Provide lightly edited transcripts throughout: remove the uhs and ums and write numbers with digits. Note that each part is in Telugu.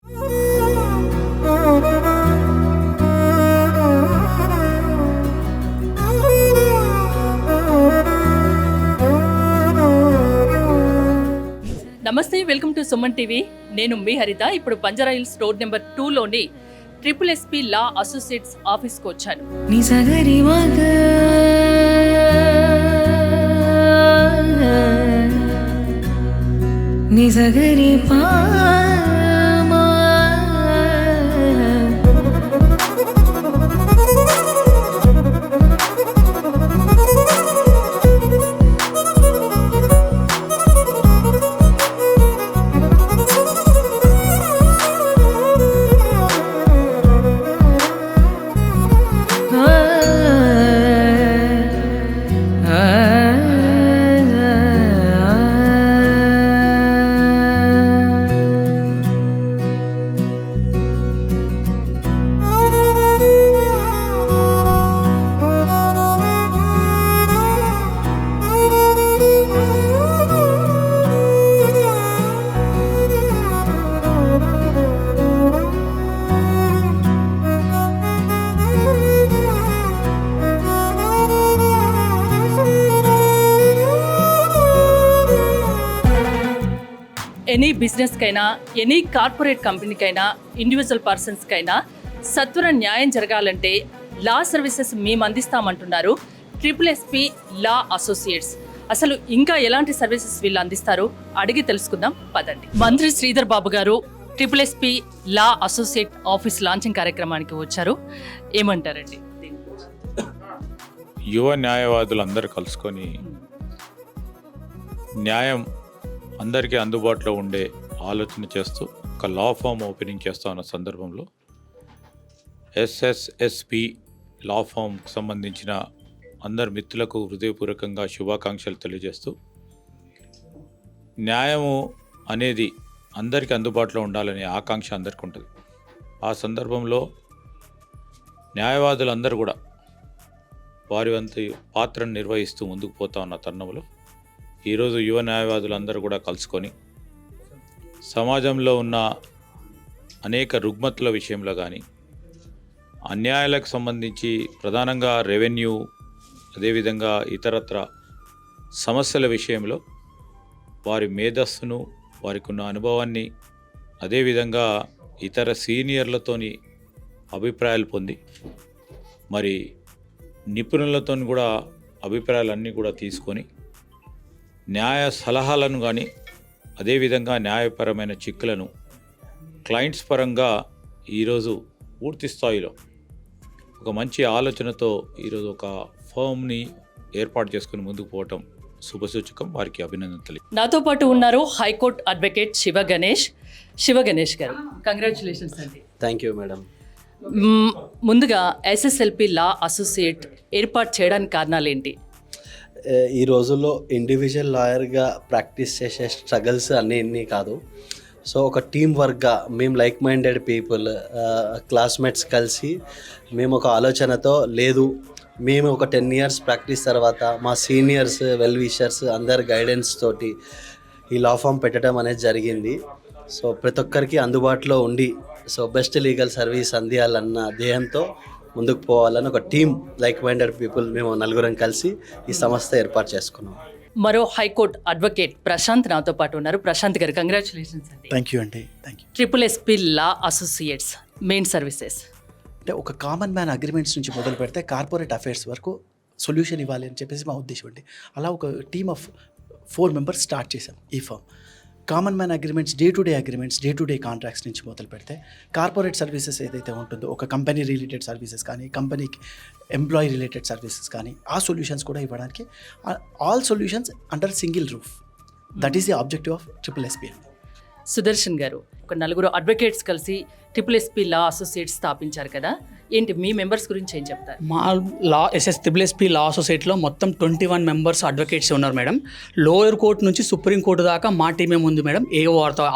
నమస్తే, వెల్కమ్ టు సుమన్ టీవీ. నేను మీ హరిత. ఇప్పుడు బంజారాహిల్స్ రోడ్ నెంబర్ 2లోని SSSP లా అసోసియేట్స్ ఆఫీస్కి వచ్చాను. ఎనీ బిజినెస్కైనా, ఎనీ కార్పొరేట్ కంపెనీకైనా, ఇండివిజువల్ పర్సన్స్కైనా సత్వర న్యాయం జరగాలంటే లా సర్వీసెస్ మేము అందిస్తామంటున్నారు SSSP లా అసోసియేట్స్. అసలు ఇంకా ఎలాంటి సర్వీసెస్ వీళ్ళు అందిస్తారు అడిగి తెలుసుకుందాం, పదండి. మంత్రి శ్రీధర్ బాబు గారు SSSP లా అసోసియేట్ ఆఫీస్ లాంచింగ్ కార్యక్రమానికి వచ్చారు. ఏమంటారండి? యువ న్యాయవాదులందరూ కలుసుకొని న్యాయం అందరికీ అందుబాటులో ఉండే ఆలోచన చేస్తూ ఒక లా ఫామ్ ఓపెనింగ్ చేస్తా ఉన్న సందర్భంలో SSSP లా ఫామ్కి సంబంధించిన అందరి మిత్రులకు హృదయపూర్వకంగా శుభాకాంక్షలు తెలియజేస్తూ, న్యాయము అనేది అందరికీ అందుబాటులో ఉండాలనే ఆకాంక్ష అందరికీ ఉంటుంది. ఆ సందర్భంలో న్యాయవాదులందరూ కూడా వారి వంతు పాత్రను నిర్వహిస్తూ ముందుకు పోతా ఉన్న తరుణంలో ఈరోజు యువ న్యాయవాదులందరూ కూడా కలుసుకొని సమాజంలో ఉన్న అనేక రుగ్మతుల విషయంలో కానీ, అన్యాయాలకు సంబంధించి ప్రధానంగా రెవెన్యూ, అదేవిధంగా ఇతరత్ర సమస్యల విషయంలో వారి మేధస్సును, వారికి ఉన్న అనుభవాన్ని, అదేవిధంగా ఇతర సీనియర్లతోని అభిప్రాయాలు పొంది, మరి నిపుణులతో కూడా అభిప్రాయాలన్నీ కూడా తీసుకొని న్యాయ సలహాలను కానీ, అదేవిధంగా న్యాయపరమైన చిక్కులను క్లయింట్స్ పరంగా ఈరోజు పూర్తి స్థాయిలో ఒక మంచి ఆలోచనతో ఈరోజు ఒక ఫర్మ్ని ఏర్పాటు చేసుకుని ముందుకు పోవటం శుభసూచకం. వారికి అభినందనలు. నాతో పాటు ఉన్నారు హైకోర్టు అడ్వకేట్ శివ గణేష్ గారు. కంగ్రాచులేషన్స్ అండి. Thank you madam. ముందుగా SSLP లా అసోసియేట్ ఏర్పాటు చేయడానికి కారణాలు ఏంటి? ఈ రోజుల్లో ఇండివిజువల్ లాయర్గా ప్రాక్టీస్ చేసే స్ట్రగల్స్ అన్నీ కాదు. సో ఒక టీమ్ వర్క్గా మేము లైక్ మైండెడ్ పీపుల్, క్లాస్మేట్స్ కలిసి మేము ఒక ఆలోచనతో, లేదు మేము ఒక 10 years ప్రాక్టీస్ తర్వాత మా సీనియర్స్, వెల్ విషర్స్ అందరి గైడెన్స్ తోటి ఈ లా ఫామ్ పెట్టడం అనేది జరిగింది. సో ప్రతి ఒక్కరికి అందుబాటులో ఉండి బెస్ట్ లీగల్ సర్వీస్ అందియాలన్న ధ్యేయంతో ముందుకు పోవాలని ఒక టీమ్ లైక్ మైండెడ్ పీపుల్ మేము నలుగురం కలిసి ఈ సంస్థ ఏర్పాటు చేసుకున్నాం. మరో హైకోర్టు అడ్వకేట్ ప్రశాంత్ నాతో పాటు ఉన్నారు. ప్రశాంత్ గారు, కంగ్రాచులేషన్స్ అండి. థ్యాంక్ యూ అండి. Thank you. SSSP law associates main services అంటే ఒక కామన్ మ్యాన్ అగ్రిమెంట్స్ నుంచి మొదలు పెడితే కార్పొరేట్ అఫైర్స్ వరకు సొల్యూషన్ ఇవ్వాలి అని చెప్పేసి మా ఉద్దేశం అండి. అలా ఒక టీమ్ ఆఫ్ 4 members స్టార్ట్ చేసాం ఈ firm. Common man agreements, day to day contracts నుంచి మొదలు పెడితే కార్పొరేట్ సర్వీసెస్ ఏదైతే ఉంటుందో, ఒక కంపెనీ రిలేటెడ్ సర్వీసెస్ కానీ, కంపెనీకి ఎంప్లాయీ రిలేటెడ్ సర్వీసెస్ కానీ, ఆ సొల్యూషన్స్ కూడా ఇవ్వడానికి, all solutions under single roof. That is the objective of SSSP. Sudarshan గారు, ఒక నలుగురు అడ్వకేట్స్ కలిసి SSSP లా అసోసియేట్స్ స్థాపించారు కదా, ఏంటి మీ మెంబర్స్ గురించి ఏం చెప్తారు? మా SSSSP లా అసోసియేట్లో మొత్తం 21 మెంబర్స్ అడ్వకేట్స్ ఉన్నారు మేడం. లోయర్ కోర్టు నుంచి సుప్రీం కోర్టు దాకా మా టీమే ఉంది మేడం. ఏ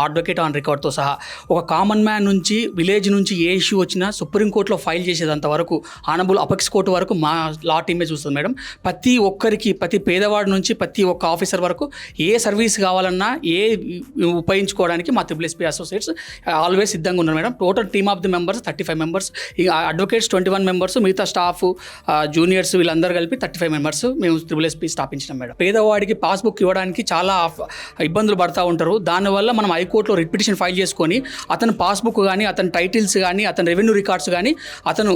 అడ్వకేట్ ఆన్ రికార్డ్తో సహా. ఒక కామన్ మ్యాన్ నుంచి విలేజ్ నుంచి ఏ ఇష్యూ వచ్చినా సుప్రీం కోర్టులో ఫైల్ చేసేదంత వరకు ఆనబుల్ అపెక్స్ కోర్టు వరకు మా లా టీమే చూస్తుంది మేడం. ప్రతి ఒక్కరికి, ప్రతి పేదవాడి నుంచి ప్రతి ఒక్క ఆఫీసర్ వరకు ఏ సర్వీస్ కావాలన్నా ఏ ఉపయోగించుకోవడానికి మా SSSP అసోసియేట్స్ ఆల్వేస్ సిద్ధంగా ఉన్నారు madam. Total team of the members 35 members, advocates 21 members, మిగతా స్టాఫ్ జూనియర్స్ వీళ్ళందరూ కలిపి 35 మెంబర్స్ మేము SSSP స్థాపించినాం మేడం. పేదవాడికి పాస్బుక్ ఇవ్వడానికి చాలా ఇబ్బందులు పడుతూ ఉంటారు. దానివల్ల మనం హైకోర్టులో రిట్ పిటిషన్ ఫైల్ చేసుకొని అతను పాస్బుక్ కానీ, అతని టైటిల్స్ కానీ, అతని రెవెన్యూ రికార్డ్స్ కానీ అతను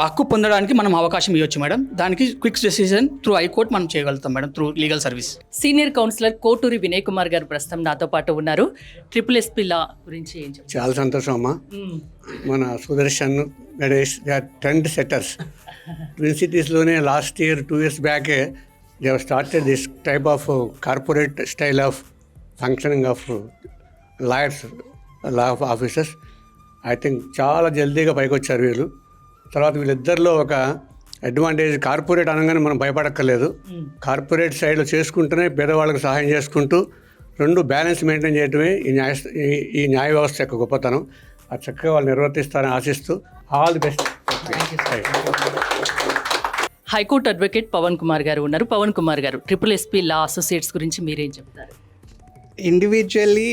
హక్కు పొందడానికి మనం అవకాశం ఇవ్వచ్చు మేడం. దానికి క్విక్ డెసిజన్ త్రూ హైకోర్టు మనం చేయగలుగుతాం madam, through legal service. Senior counsellor Koturi Vinay Kumar garu ప్రస్తుతం నాతో పాటు ఉన్నారు. SSSP లా గురించి ఏం చెప్తారు? చాలా సంతోషం అమ్మా. మన Sudarshan, Ganesh, they are trend setters. Twin సిటీస్లోనే లాస్ట్ ఇయర్ 2 years బ్యాకే they have started this type of corporate style of functioning of lawyers, law of officers. I think చాలా జల్దీగా పైకి వచ్చారు వీళ్ళు. తర్వాత వీళ్ళిద్దరిలో ఒక అడ్వాంటేజ్, కార్పొరేట్ అనగానే మనం భయపడక్కర్లేదు. కార్పొరేట్ సైడ్లో చేసుకుంటూనే పేదవాళ్ళకి సహాయం చేసుకుంటూ రెండు బ్యాలెన్స్ మెయింటైన్ చేయడమే ఈ న్యాయ వ్యవస్థ యొక్క గొప్పతనం. ఆ చక్కగా వాళ్ళు నిర్వర్తిస్తారని ఆశిస్తూ all the best. High court advocate Pavan Kumar garu ఉన్నారు. పవన్ కుమార్ గారు, SSSP లా అసోసియేట్స్ గురించి మీరేం చెప్తారు? ఇండివిజువల్లీ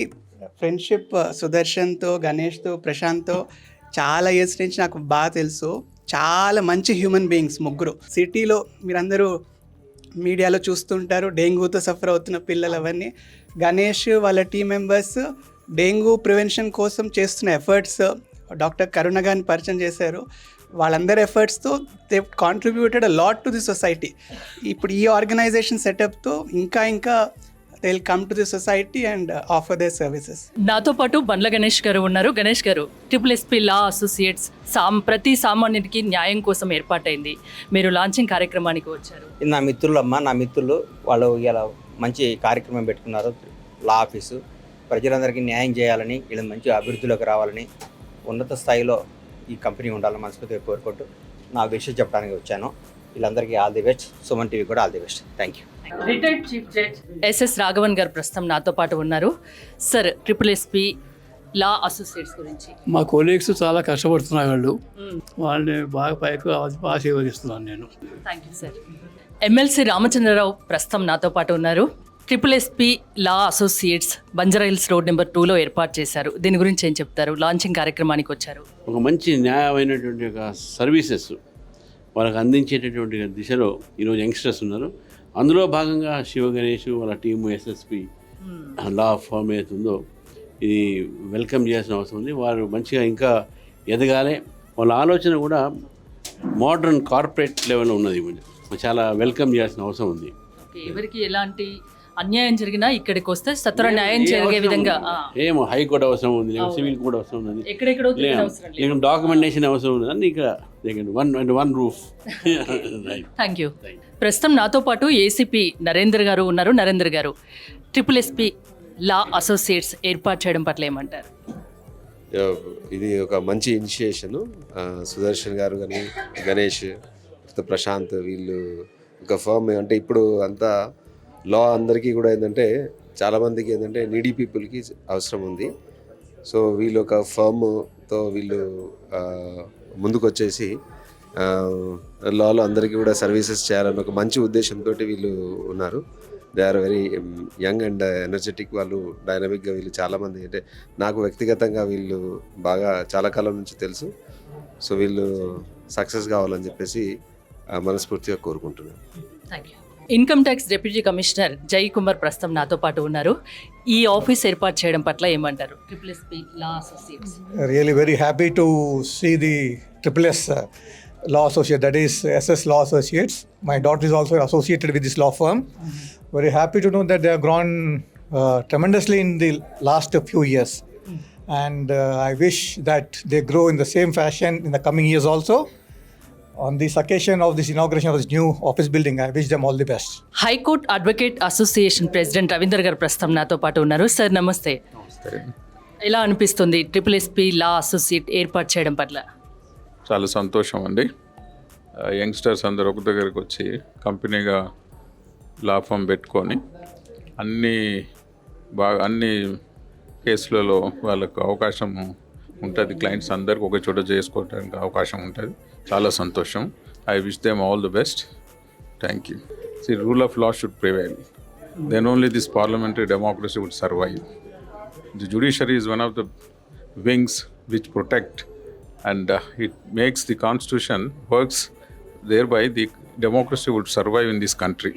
ఫ్రెండ్షిప్ సుదర్శన్తో, గణేష్తో, ప్రశాంత్తో చాలా ఇయర్స్ నుంచి నాకు బాగా తెలుసు. చాలా మంచి హ్యూమన్ బీయింగ్స్ ముగ్గురు. సిటీలో మీరందరూ మీడియాలో చూస్తుంటారు డెంగ్యూతో సఫర్ అవుతున్న పిల్లలు అవన్నీ. గణేష్ వాళ్ళ టీం మెంబర్స్ డెంగ్యూ ప్రివెన్షన్ కోసం చేస్తున్న ఎఫర్ట్స్ డాక్టర్ కరుణ గారిని పరిచయం చేశారు. వాళ్ళందరి ఎఫర్ట్స్తో they contributed a lot to the society. ఇప్పుడు ఈ ఆర్గనైజేషన్ సెటప్తో ఇంకా they will come to the society and offer their services. నాతో పాటు బండ్ల గణేష్ గారు ఉన్నారు. గణేష్ గారు, SSSP లా అసోసియేట్స్ ప్రతి సామాన్యుడికి న్యాయం కోసం ఏర్పాటైంది. మీరు లాంచింగ్ కార్యక్రమానికి వచ్చారు. నా మిత్రులమ్మ, నా మిత్రులు వాళ్ళు ఇలా మంచి కార్యక్రమం పెట్టుకున్నారు. లా ఆఫీసు ప్రజలందరికీ న్యాయం చేయాలని, వీళ్ళు మంచి అభివృద్ధిలోకి రావాలని, ఉన్నత స్థాయిలో ఈ కంపెనీ ఉండాలని మనస్ఫూర్తిగా కోరుకుంటూ నా విషయం చెప్పడానికి వచ్చాను. వీళ్ళందరికీ all the best. Suman TV కూడా all the best. Thank you. Retired chief judge SS Raghavan garu ప్రస్తుతం నాతో పాటు ఉన్నారు. సార్, SSSP లా అసోసియేట్స్ గురించి. మా కొలీగ్స్ చాలా కష్టపడుతున్నారు. వాళ్ళని బాగా పైకి ఆశీర్వదిస్తున్నాను నేను. Thank you sir. MLC Ramachandra Rao ప్రస్తుతం నాతో పాటు ఉన్నారు. SSSP law associates Banjara Hills road number 2లో ఏర్పాటు చేశారు. దీని గురించి ఏం చెప్తారు? లాంచింగ్ కార్యక్రమానికి వచ్చారు. ఒక మంచి న్యాయమైనటువంటి ఒక సర్వీసెస్ వాళ్ళకి అందించేటటువంటి దిశలో ఈరోజు యంగ్స్టర్స్ ఉన్నారు. అందులో భాగంగా శివ గణేష్ వాళ్ళ టీము SSP లా ఫామ్ అవుతుందో ఇది వెల్కమ్ చేయాల్సిన అవసరం ఉంది. వారు మంచిగా ఇంకా ఎదగాలి. వాళ్ళ ఆలోచన కూడా మోడర్న్ కార్పొరేట్ లెవెల్లో ఉన్నది. చాలా వెల్కమ్ చేయాల్సిన అవసరం ఉంది. ఎవరికి ఎలాంటి అన్యాయం జరిగినా ఇక్కడికి వస్తే సత్వర న్యాయం జరిగే విధంగా ఏమో హైకోర్టు అవసరం ఉంది, సివిల్ కూడా అవసరం ఉంది, ఎక్కడెక్కడో డాక్యుమెంటేషన్ అవసరం ఉంది అన్ని ఇక్కడ వన్ రూఫ్. Thank you. ప్రస్తుతం నాతో పాటు ఏసీపీ నరేందర్ గారు ఉన్నారు. నరేందర్ గారు, SSSP లా అసోసియేట్స్ ఏర్పాటు చేయడం పట్ల ఏమంటారు? ఇది ఒక మంచి ఇనిషియేషను. సుదర్శన్ గారు కానీ, గణేష్, ప్రశాంత్ వీళ్ళు ఒక ఫర్మ్. అంటే ఇప్పుడు అంతా లా అందరికీ కూడా ఏంటంటే చాలామందికి ఏంటంటే నీడీ పీపుల్కి అవసరం ఉంది. సో వీళ్ళు ఒక ఫర్మ్తో వీళ్ళు ముందుకు వచ్చేసి లాలో అందరికీ కూడా సర్వీసెస్ చేయాలని ఒక మంచి ఉద్దేశంతో వీళ్ళు ఉన్నారు. They are very young and energetic. వాళ్ళు డైనమిక్గా వీళ్ళు చాలామంది, అంటే నాకు వ్యక్తిగతంగా వీళ్ళు బాగా చాలా కాలం నుంచి తెలుసు. సో వీళ్ళు సక్సెస్ కావాలని చెప్పేసి మనస్ఫూర్తిగా కోరుకుంటున్నాను. Thank you. Income tax deputy commissioner జై కుమార్ ప్రస్తుతం నాతో పాటు ఉన్నారు. ఈ ఆఫీస్ ఏర్పాటు చేయడం పట్ల ఏమంటారు? SSSP law associates. Really very happy to see the SSS law associate, that is SS Law Associates. My daughter is also associated with this law firm. Very happy to know that they have grown tremendously in the last few years. And I wish that they grow in the same fashion in the coming years also. On this occasion of this inauguration of this new office building, I wish them all the best. High court advocate association president Ravinder గారు ప్రస్తుతం నాతో పాటు ఉన్నారు. సార్ నమస్తే. ఎలా అనిపిస్తుంది SSSP లా అసోసియేట్ ఏర్పాటు చేయడం పట్ల? చాలా సంతోషం అండి. యంగ్స్టర్స్ అందరు ఒక దగ్గరికి వచ్చి కంపెనీగా లా ఫర్మ్ పెట్టుకొని అన్ని కేసులలో వాళ్ళకు అవకాశం ఉంటుంది. క్లయింట్స్ అందరికి ఒక చోట చేసుకోవడానికి అవకాశం ఉంటుంది. చాలా సంతోషం. I wish them all the best. Thank you. See rule of law should prevail. Then only this parliamentary democracy would survive. The judiciary is one of the wings which protect and it makes the constitution works. Thereby the democracy would survive in this country.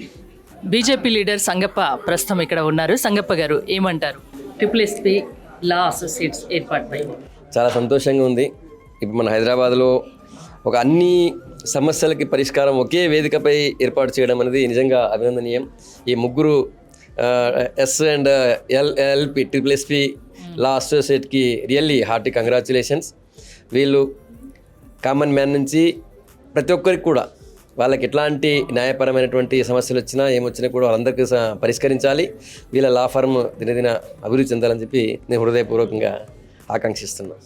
BJP leader Sangappa ప్రస్తుతం ఇక్కడ ఉన్నారు. సంగప్ప గారు ఏమంటారు? SSSP లా అసోసియేట్స్ ఏర్పాటుపై. చాలా సంతోషంగా ఉంది. ఇప్పుడు మన హైదరాబాద్లో ఒక అన్ని సమస్యలకి పరిష్కారం ఒకే వేదికపై ఏర్పాటు చేయడం అనేది నిజంగా అభినందనీయం. ఈ ముగ్గురు S and LLP SSSP law అసోసియేట్కి రియల్లీ హార్టీ కంగ్రాచులేషన్స్. వీళ్ళు కామన్ మ్యాన్ నుంచి ప్రతి ఒక్కరికి కూడా వాళ్ళకి ఎట్లాంటి న్యాయపరమైనటువంటి సమస్యలు వచ్చినా ఏమొచ్చినా కూడా వాళ్ళందరికీ పరిష్కరించాలి. వీళ్ళ లా ఫర్మ్ దినదిన అభివృద్ధి చెందాలని చెప్పి నేను హృదయపూర్వకంగా ఆకాంక్షిస్తున్నాను.